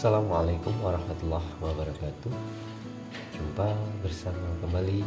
Assalamualaikum warahmatullahi wabarakatuh. Jumpa bersama kembali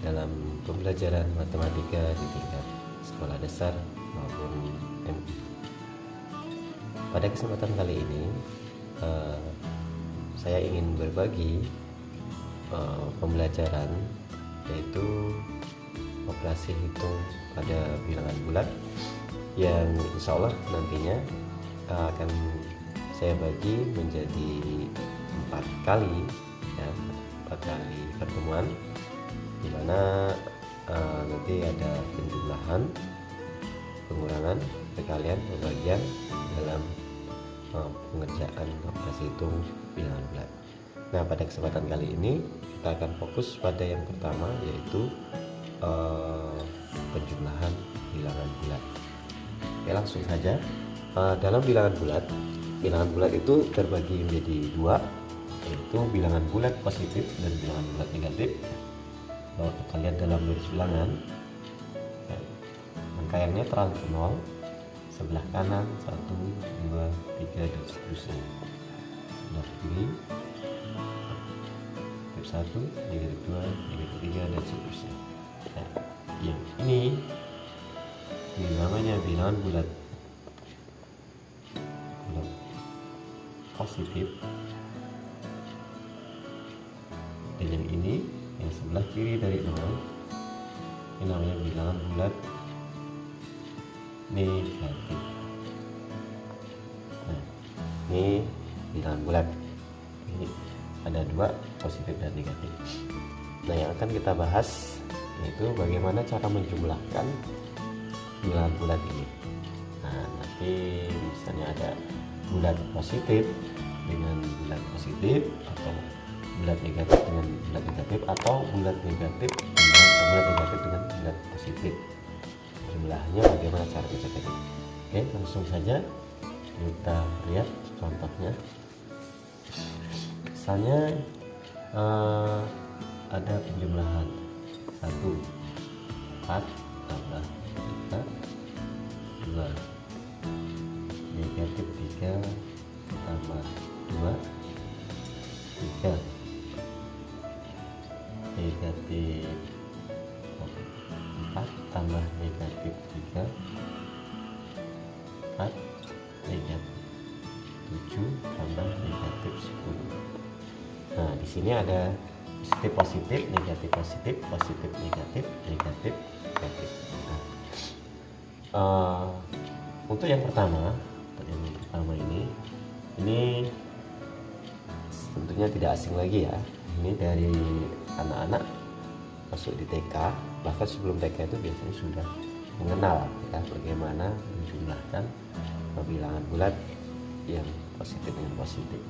dalam pembelajaran matematika di tingkat sekolah dasar maupun MI. Pada kesempatan kali ini saya ingin berbagi pembelajaran, yaitu operasi hitung pada bilangan bulat yang insya Allah nantinya akan saya bagi menjadi 4 kali pertemuan, di mana nanti ada penjumlahan, pengurangan, perkalian, pembagian dalam pengerjaan operasi hitung bilangan bulat. Nah, pada kesempatan kali ini kita akan fokus pada yang pertama, yaitu penjumlahan bilangan bulat. Oke, langsung saja. Dalam bilangan bulat itu terbagi menjadi 2, yaitu bilangan bulat positif dan bilangan bulat negatif. Kalau kita lihat dalam garis bilangan, rangkaiannya terang ke 0, sebelah kanan 1, 2, 3 dan seterusnya. Sebelah kiri negatif 1, negatif 2, negatif 3 dan seterusnya. Nah, yang ini namanya bilangan bulat positif, dan yang ini yang sebelah kiri dari 0 ini namanya bilangan bulat negatif. Nah, ini bilangan bulat, ini ada 2, positif dan negatif. Nah, yang akan kita bahas yaitu bagaimana cara menjumlahkan bilangan bulat ini. Nah, nanti misalnya ada bulat positif dengan bulat positif, atau bulat negatif dengan bulat negatif, atau bulat negatif dengan bulat positif. Jumlahnya bagaimana cara kita cari? Oke, langsung saja kita lihat contohnya. Misalnya ada penjumlahan 1, 4 tambah 3, 2, negatif 3 tambah 2, 3, negatif 4 tambah negatif 3, 4, negatif 7 tambah negatif 10. Nah, di sini ada positif, negatif, positif, positif, negatif, negatif, negatif. Nah, untuk yang pertama ini tentunya tidak asing lagi ya. Ini dari anak-anak masuk di TK, bahkan sebelum TK itu biasanya sudah mengenal ya bagaimana menjumlahkan bilangan bulat yang positif dengan positif.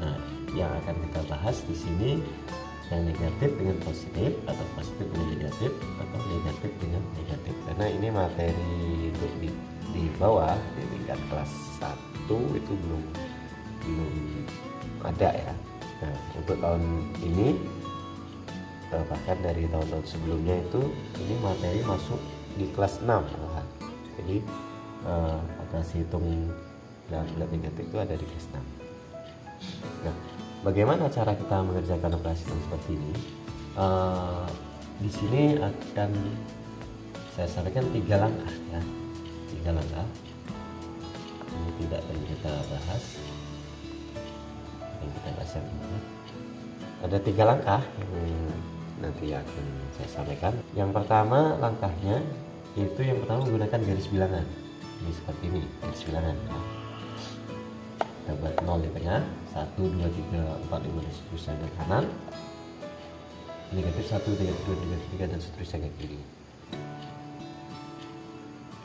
Nah, yang akan kita bahas di sini yang negatif dengan positif, atau positif dengan negatif, atau negatif dengan negatif. Karena ini materi untuk di bawah di tingkat kelas 1 itu belum ada ya. Nah, untuk tahun ini bahkan dari tahun-tahun sebelumnya itu ini materi masuk di kelas 6 malahan. Jadi operasi hitung bilangan bulat negatif itu ada di kelas 6. Nah, bagaimana cara kita mengerjakan operasi hitung seperti ini? Di sini akan saya sampaikan 3 langkah ya. 3 langkah. Ini tidak akan kita bahas. Kita bahas yang ini. Ada 3 langkah yang nanti akan saya sampaikan. Yang pertama langkahnya itu yang pertama menggunakan garis bilangan. Ini seperti ini garis bilangan ya. Kita buat 0 di tengah, 1, 2, 3, 4, 5 dan seterusnya ke kanan, negatif 1, negatif 2, negatif 3 dan seterusnya ke kiri.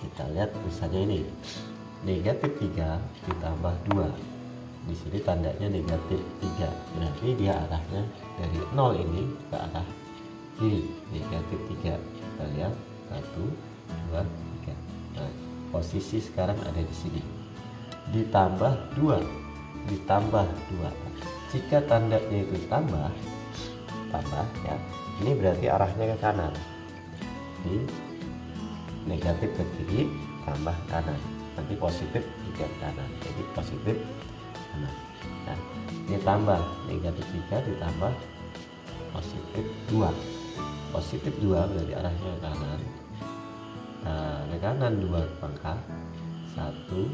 Kita lihat misalnya ini negatif 3 ditambah 2, di sini tandanya negatif 3, berarti dia arahnya dari 0 ini ke arah kiri, negatif 3. Kita lihat 1, 2, 3. Nah, posisi sekarang ada di sini. Ditambah 2, ditambah 2. Jika tandanya itu tambah ya, ini berarti arahnya ke kanan. Di negatif ke kiri, tambah kanan. Nanti positif juga ke kanan. Jadi positif kanan. Nah, ditambah negatif 3 ditambah positif 2. Positif 2 berarti arahnya ke kanan. Nah, ke kanan 2 pangkat 1,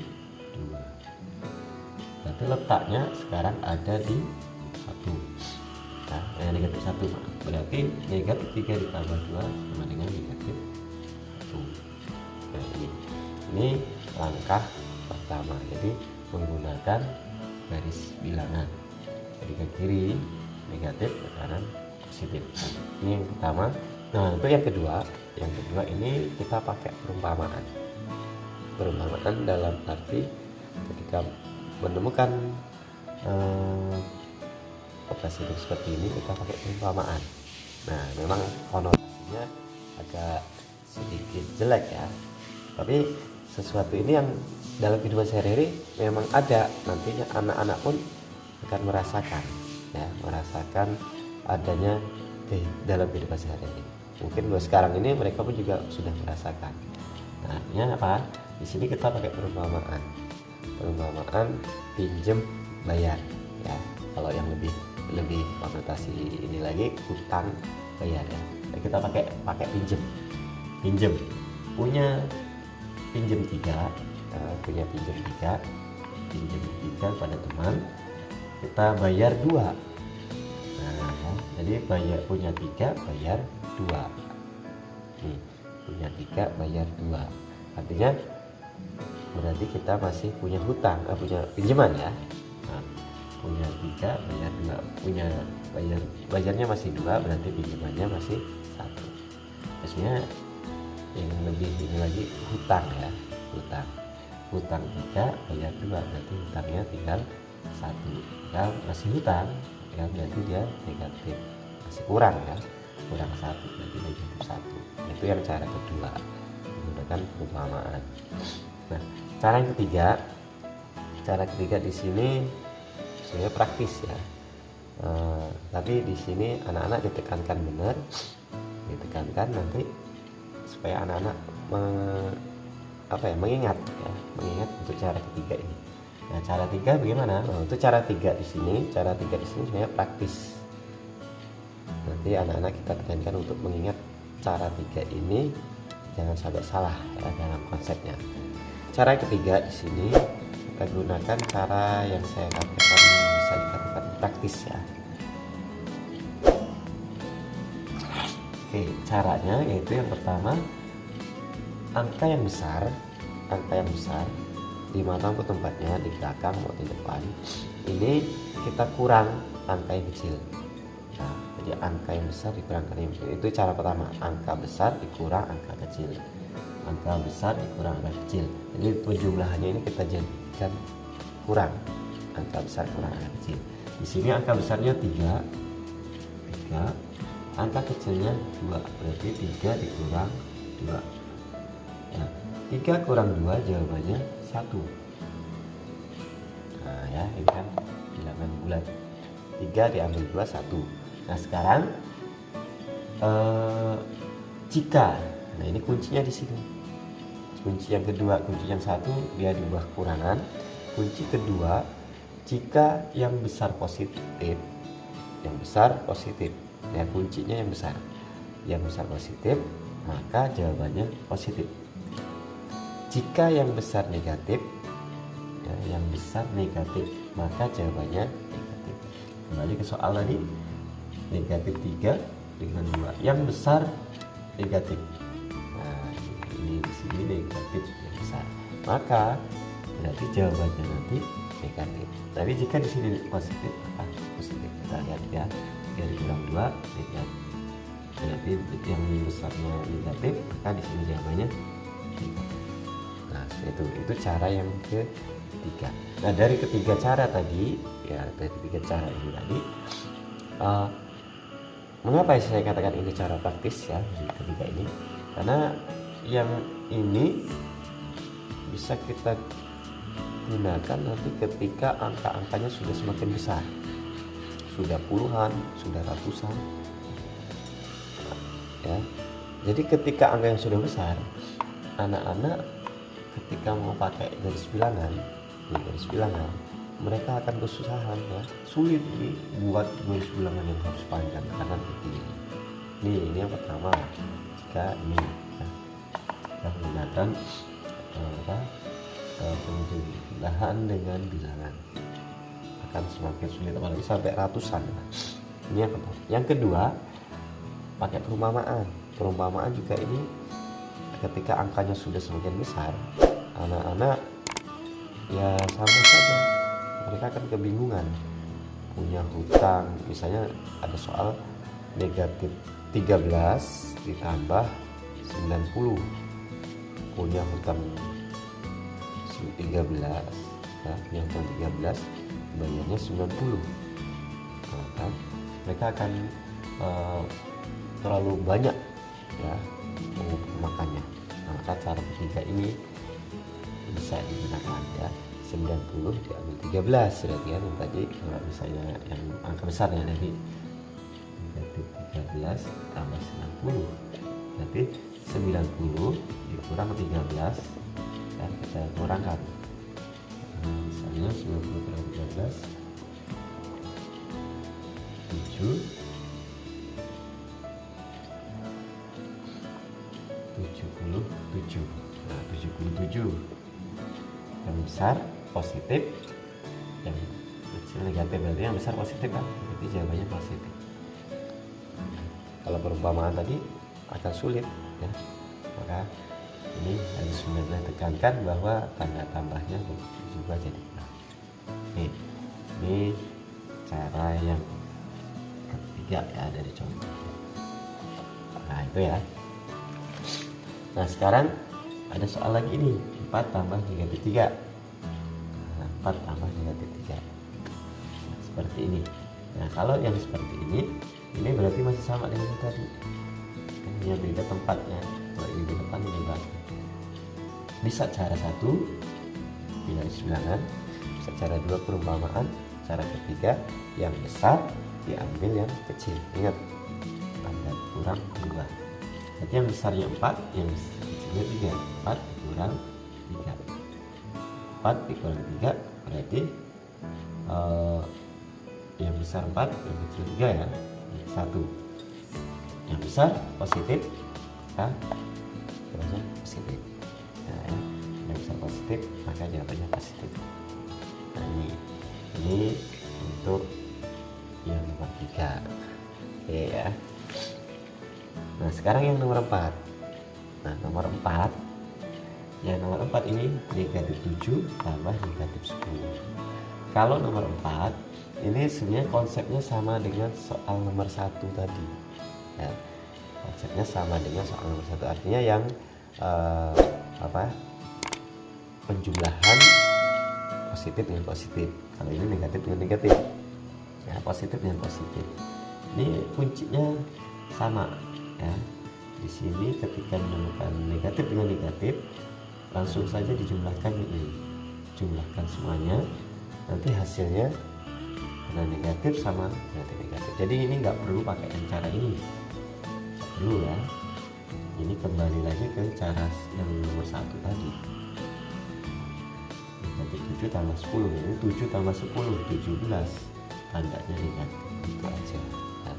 2. Berarti letaknya sekarang ada di 1. Nah, negatif 1. Berarti negatif 3 ditambah 2 sama dengan negatif 1. Nah, ini langkah pertama. Jadi menggunakan garis bilangan. Jadi ke kiri negatif, ke kanan positif. Ini yang pertama. Nah, untuk yang kedua. Yang kedua ini kita pakai perumpamaan. Perumpamaan dalam arti ketika menemukan operasi seperti ini kita pakai perumpamaan. Nah, memang konotasinya agak sedikit jelek ya. Tapi sesuatu ini yang dalam kehidupan sehari-hari memang ada, nantinya anak-anak pun akan merasakan ya, merasakan adanya dalam kehidupan sehari-hari. Mungkin sekarang ini mereka pun juga sudah merasakan. Nah, artinya apa? Di sini kita pakai perumpamaan. Perumpamaan pinjem bayar ya. Kalau yang lebih konotasi ini lagi hutang bayar ya. Nah, kita pakai pinjem. Pinjem punya pinjem 3, punya pinjem 3 pada teman, kita bayar 2. Nah, ya, jadi punya 3 bayar 2. Nih, punya 3 bayar 2. Artinya berarti kita masih punya hutang, punya pinjaman ya. Nah, punya 3 bayar 2, bayarnya masih 2, berarti pinjamannya masih 1. Maksudnya yang lebih ini lagi hutang ya, hutang 3 bayar 2, berarti hutangnya tinggal 1. Kalau masih hutang ya berarti dia negatif, masih kurang ya, kurang 1, berarti negatif 1. Itu yang cara kedua, menggunakan perumpamaan. Nah, cara ketiga di sini sebenarnya praktis ya. Tapi di sini anak-anak ditekankan benar, ditekankan nanti supaya anak-anak mengingat untuk cara ketiga ini. Nah, cara 3 bagaimana? Nah, untuk cara 3 di sini sebenarnya praktis. Nanti anak-anak kita tekankan untuk mengingat cara 3 ini jangan sampai salah ya, dalam konsepnya. Cara ketiga di sini kita gunakan cara yang saya katakan bisa dikatakan praktis ya. Oke, caranya yaitu yang pertama, angka yang besar di mana pun tempatnya, di belakang maupun di depan, ini kita kurang angka yang kecil. Nah, jadi angka yang besar dikurangkan yang kecil. Itu cara pertama, angka besar dikurang angka kecil. Angka besar dikurang angka kecil. Jadi penjumlahannya ini kita jadikan kurang. Angka besar kurang angka kecil. Di sini angka besarnya 3, angka kecilnya 2, berarti 3 dikurang 2. Nah, 3 kurang 2 jawabannya 1. Nah ya, ini kan bilangan bulat. 3 diambil 2, 1. Nah, sekarang jika, nah ini kuncinya di sini. Kunci yang kedua, kunci yang satu dia diubah kurangan. Kunci kedua, jika yang besar positif, ya kuncinya yang besar positif, maka jawabannya positif. Jika yang besar negatif, ya, maka jawabannya negatif. Kembali ke soal tadi, negatif 3 dengan 2, yang besar negatif. Nah, ini di sini negatif yang besar, maka berarti jawabannya nanti negatif. Tapi jika di sini positif, maka positif. Kita lihat ya, 3 dikurang 2 negatif. Berarti yang besarnya negatif, maka di sini jawabannya negatif. Nah, itu cara yang ketiga. Nah, dari ketiga cara tadi, mengapa saya katakan ini cara praktis ya, di ketiga ini? Karena yang ini bisa kita gunakan nanti ketika angka-angkanya sudah semakin besar, sudah puluhan, sudah ratusan, ya. Jadi ketika angka yang sudah besar, anak-anak ketika mau pakai garis bilangan, mereka akan kesusahan ya, sulit ini buat garis bilangan yang harus panjang kanan kiri. Ini yang pertama, jika ini ya, kita menggunakan penjumlahan dengan bilangan akan semakin sulit, apalagi sampai ratusan. Ini yang pertama. Yang kedua, pakai perumpamaan. Perumpamaan juga ini ketika angkanya sudah semakin besar, anak-anak ya sama saja, mereka akan kebingungan. Punya hutang, misalnya ada soal negatif 13 ditambah 90, punya hutang 13 ya, yang 13 bayarnya 90, nah, kan? Mereka akan terlalu banyak ya makannya. Maka cara ketiga ini bisa digunakan ya, 90 diambil 13 berarti kan yang tadi, kalau misalnya yang angka besarnya tadi negatif 13 tambah 90 berarti 90 dikurang 13 dan kita kurangkan, misalnya 90 kurang 13 77. Nah, 77 yang besar positif, yang kecil negatif, berarti yang besar positif kan, berarti jawabannya positif. Kalau perumpamaan tadi akan sulit ya, maka ini harus benar-benar tekankan bahwa tanda tambahnya juga jadi ini cara yang ketiga ya dari contoh. Nah itu ya. Nah sekarang ada soal lagi nih, 4 tambah negatif 3. Nah, 4 tambah negatif 3 nah, seperti ini. Nah kalau yang seperti ini berarti masih sama dengan yang tadi, hanya beda tempatnya. Kalau ini di depan, ini di belakang. Bisa cara satu garis bilangan, bisa cara dua perumpamaan, cara ketiga yang besar diambil yang kecil. Ingat, tanda kurang 2. Berarti yang besarnya 4, yang kecilnya 3. 4 dikurang 3. 4 dikurang 3 berarti yang besar 4, yang kecil 3 ya. 1. Yang besar positif, maka jawabannya positif. Nah, ya. Yang besar positif, maka jawabannya positif. Nah ini untuk yang nomor 3. Oke ya. Nah sekarang yang nomor 4. Nah nomor 4, yang nomor 4 ini negatif 7 tambah negatif 10. Kalau nomor 4 ini sebenarnya konsepnya sama dengan soal nomor 1 tadi ya. Konsepnya sama dengan soal nomor 1, artinya yang penjumlahan positif dengan positif. Kalau ini negatif dengan negatif ya, positif dengan positif. Ini kuncinya sama ya. Di sini ketika menemukan negatif dengan negatif, langsung saja dijumlahkan ini, jumlahkan semuanya, nanti hasilnya karena negatif sama negatif. Jadi ini nggak perlu pakai cara ini, nggak perlu ya. Ini kembali lagi ke cara yang nomor 1 tadi, negatif 7 tambah 10, ini 7 tambah 10 17, tandanya negatif, itu aja kan.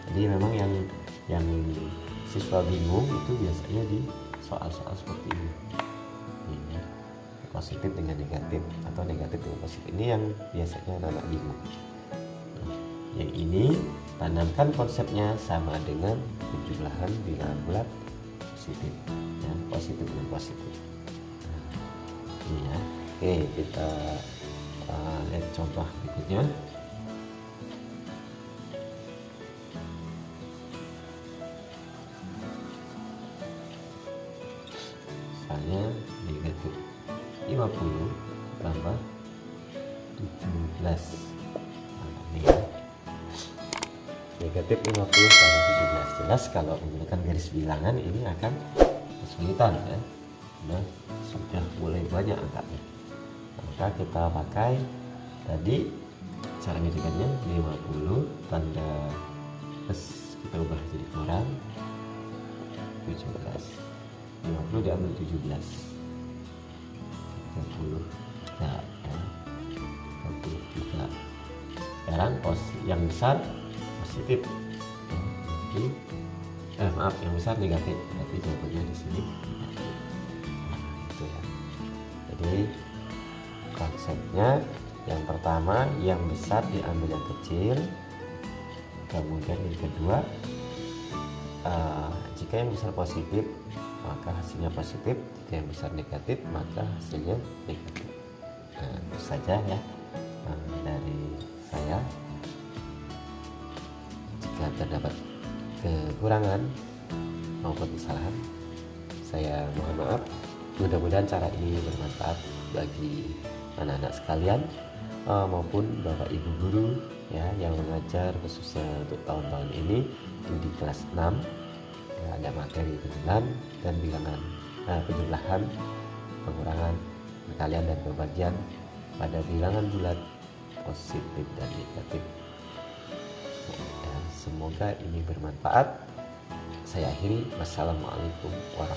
Jadi memang yang siswa bingung itu biasanya di soal-soal seperti ini ya, positif dengan negatif atau negatif dengan positif. Ini yang biasanya anak-anak bingung. Nah, yang ini tanamkan konsepnya sama dengan penjumlahan bilangan bulat positif ya, positif dengan positif. Nah, ini ya. Oke, kita lihat contoh berikutnya. Misalnya negatif 50 tambah 17. Nah, ini ya. Negatif 50 tambah 17. Jelas kalau menggunakan garis bilangan ini akan kesulitan ya. Nah, sudah mulai banyak angkanya. Maka kita pakai tadi cara ngitungnya 50 tanda plus kita ubah jadi kurang 17. 50 diambil 17, 30 ya, 30 23. Sekarang yang besar positif, jadi maaf, yang besar negatif, berarti jawabannya di sini negatif. Itu ya. Jadi konsepnya yang pertama, yang besar diambil yang kecil. Kemudian yang kedua, jika yang besar positif maka hasilnya positif, jika yang besar negatif maka hasilnya negatif. Itu saja ya dari saya. Jika terdapat kekurangan maupun kesalahan, saya mohon maaf. Mudah-mudahan cara ini bermanfaat bagi anak-anak sekalian maupun Bapak Ibu guru ya yang mengajar khususnya untuk tahun-tahun ini di kelas 6 ya, ada materi penjumlahan dan bilangan penjumlahan, pengurangan, perkalian dan pembagian pada bilangan bulat positif dan negatif. Ya, semoga ini bermanfaat. Saya akhiri. Wassalamualaikum warahmatullahi wabarakatuh.